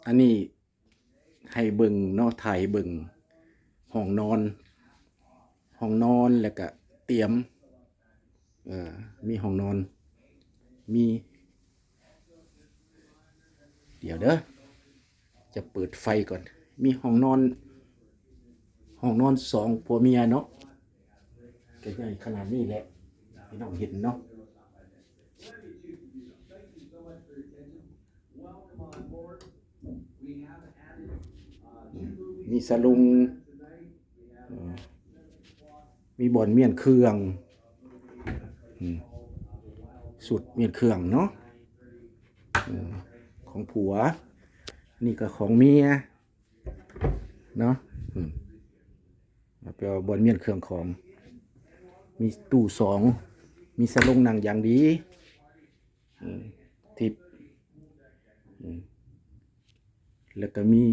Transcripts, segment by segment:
อันนี้ให้เบิ่งเนาะถ่ายเบิ่งห้องนอนแล้วก็เตรียมมีห้องนอนมีเดี๋ยวเด้อจะเปิดไฟก่อนมีห้องนอนสองผัวเมียเนาะก็ใหญ่ขนาดนี้แหละพี่น้องเห็นเนาะมีสลุงมีบ่อนเมียนเครื่องสุดเมียนเครื่องเนาะของผัวนี่ก็ของเมียเนาะแปลว่าบ่อนเมียนเครื่องของมีตู้สองมีสลุงหนังอย่างดีทิปแล้วก็มี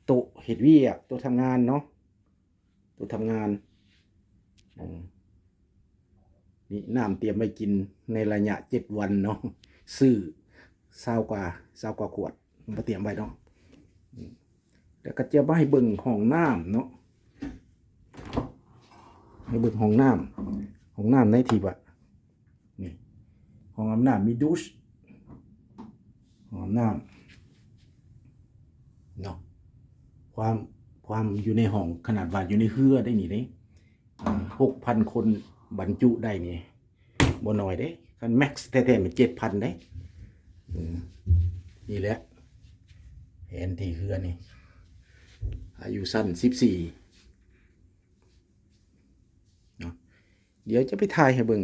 โต๊ะเฮ็ดเวียกโต๊ะทำงานเนาะโต๊ะทำงานนี่น้ำเตรียมไว้กินในระยะ7 วันเนาะซื้อ20 กว่าขวดมาเตรียมไว้เนาะแล้วก็จะมาให้เบิ่งห้องน้ำเนาะให้เบิ่งห้องน้ำในที่ว่านี่ห้องน้ำมีดูชห้องน้ำเนาะความอยู่ในห้องขนาดว่าอยู่ในเฮือได้นี่เด้6,000 คนบรรจุได้นี่บ่น้อยเด้คันแม็กซ์แท้ๆมัน 7,000 ได้นี่แหละแผนที่เฮือนี่อายุสั้น14เนาะเดี๋ยวจะไปถ่ายให้เบิ่ง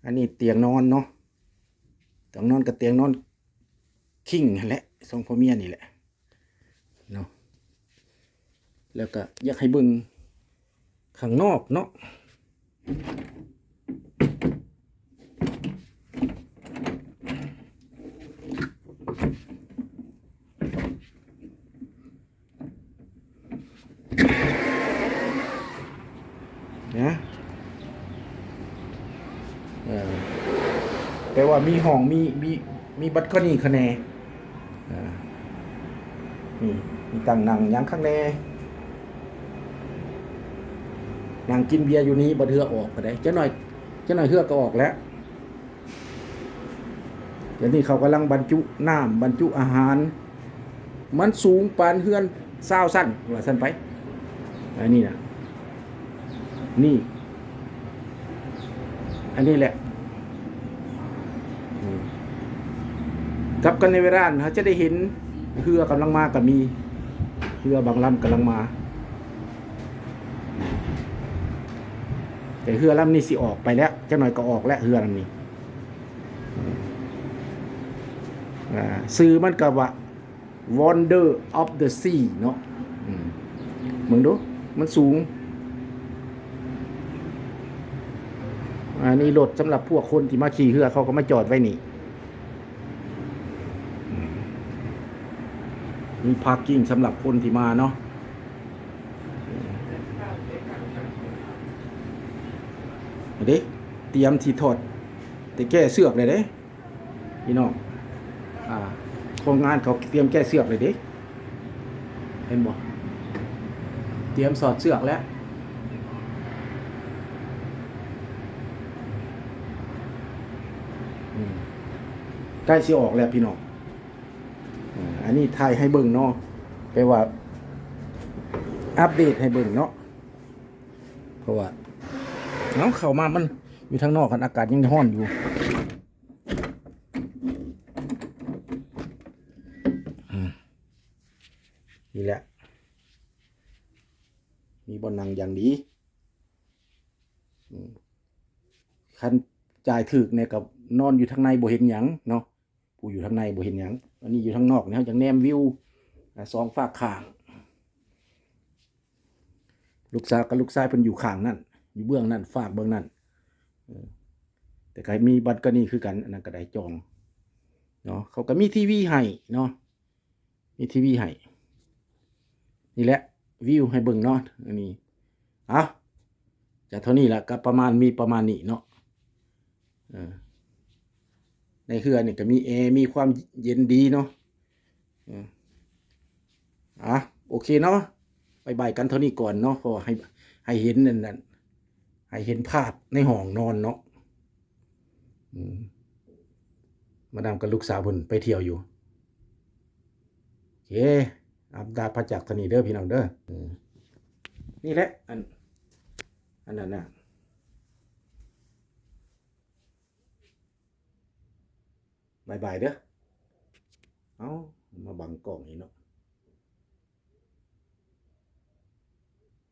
อันนี้เตียงนอนเนาะเตียงนอนกับเตียงนอนคิงนั่นแหละสองพ่อเมียนี่แหละเนาะแล้วก็อยากให้เบิ่งข้างนอกเนาะนะแปลว่ามีห้องมีบัลคอนี่คะแนนมีตั้งนั่งยังข้างในนั่งกินเบียร์อยู่นี้บ่เทื่อออกก็ได้เจ้าหน่อยเทื่อก็ออกแล้วเดี๋ยวนี้เขากำลังบรรจุน้ำบรรจุอาหารมันสูงปานเฮือน20 สั้นว่าสั้นไปอันนี้นะนี่อันนี้แหละกับกันในเวลาเขาจะได้เห็นเรือกำลังมากับมีเรือบางลำกำลังมาแต่เรือลำนี้สิออกไปแล้วเจ้าหน่อยก็ออกแล้วเรือลำนี้ซื้อมันกับว่า Wonder of the Sea เนาะมึงดูมันสูงอันนี้รถสำหรับพวกคนที่มาขี่เรือเขาก็มาจอดไว้นี่มีพาร์กิ้งสำหรับคนที่มาเนาะเด้เตรียมที่ถอดแต่แก้เสือกเลยเด้พี่น้องโครงงานเขาเตรียมแก้เสือกเลยเด้เห็นบ่เตรียมสอดเสือกแล้วใกล้สิออกแล้วพี่น้องอันนี้ถ่ายให้เบิ่งเนาะแปลว่าอัปเดตให้เบิ่งเนาะเพราะว่าเข้ามามันอยู่ทางนอกกันอากาศยังร้อนอยู่นี่แหละมีบ่อนนั่งอย่างดีคันจ่ายถึกเนี่ยกับนอนอยู่ทางในบ่เห็นหยังเนาะผู้อยู่ทางในบ่เห็นหยังอันนี้อยู่ทางนอกเนี่ยจังแนมวิวสองฝากข้างลูกสาวกับลูกชายเพิ่นอยู่ข้างนั่นอยู่เบื้องนั่นฝากเบื้องนั่นแต่ใครมีบัตรก็นี่คือกันอันนั้นก็ได้จองเนาะเขาก็มีทีวีให้เนาะมีทีวีให้นี่แหละวิวให้เบิ่งเนาะอันนี้จะเท่านี้แหละก็ประมาณนี้เนาะใน เฮือนนี่ก็มีแอร์มีความเย็นดีเนาะอ่ะโอเคเนาะบายกันเท่านี้ก่อนเนาะพอให้เห็นนั่นให้เห็นภาพในห้องนอนเนาะมาดามกับลูกสาวเพิ่นไปเที่ยวอยู่โอเคอัปดาพระจักรเท่านี้เด้อพี่น้องเด้อนี่แหละอันนั้นน่ะบายเด้อเอามาบังกล้องอีกเนาะ